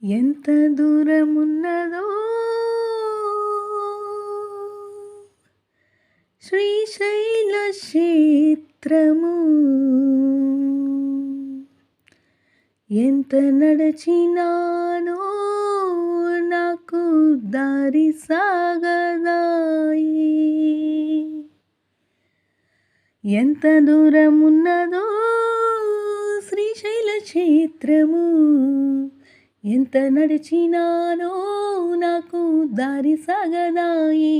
ఎంత దూరమున్నదో శ్రీశైల క్షేత్రము, ఎంత నడచినానో నాకు దారి సాగదాయి. ఎంత దూరమున్నదో శ్రీశైల క్షేత్రము, ఎంత నడిచినానో నాకు దారి సాగదాయి.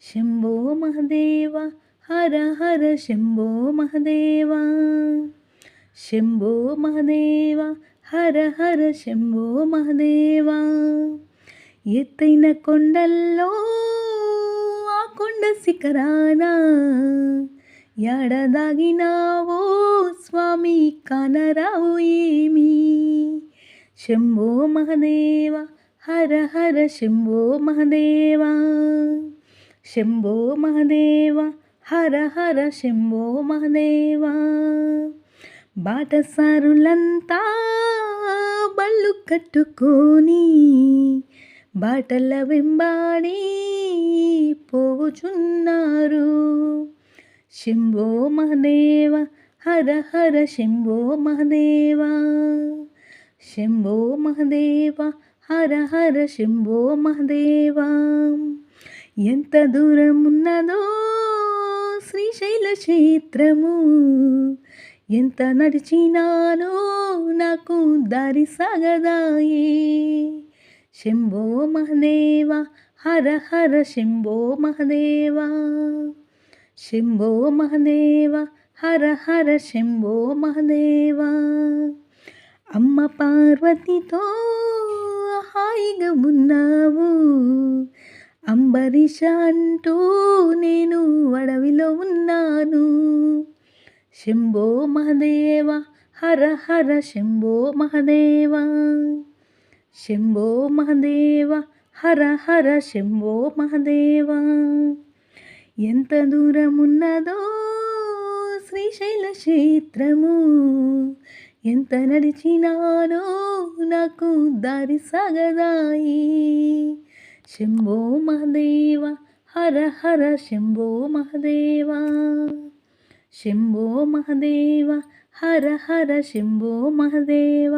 శంభో మహదేవ హర హర శంభో మహదేవ, శంభో మహదేవ హర హర శంభో మహదేవ. ఎత్తైన కొండల్లో ఆ కొండ శిఖరాన ఎడదాగినావో స్వామి కానరావు ఏమి. శంభో మహదేవ హర హర శంభో మహదేవ, శంభో మహదేవ హర హర శంభో మహదేవ. బాటసారులంతా బళ్ళు కట్టుకొని బాటల వెంబాడి పోవుచున్నారు. శంభో మహదేవ హర హర శంభో మహదేవ, శంభో మహదేవ హర హర శంభో మహదేవ. ఎంత దూరమున్నదో శ్రీశైల క్షేత్రము, ఎంత నడిచినానో నాకు దారి సాగదాయి. శంభో మహదేవ హర హర శంభో మహదేవ, శంభో మహదేవ హర హర శంభో మహదేవ. అమ్మ పార్వతితో హాయిగా ఉన్నావు, అంబరీష అంటూ నేను అడవిలో ఉన్నాను. శంభో మహదేవ హర హర శంభో మహదేవ, శంభో మహదేవ హర హర శంభో మహదేవ. ఎంత దూరమున్నదో శ్రీశైల క్షేత్రము, ఎంత నడిచినానో నాకు దారి సాగదాయి. శంభో మహదేవ హర హర శంభో మహదేవ, శంభో మహదేవ హర హర శంభో మహదేవ.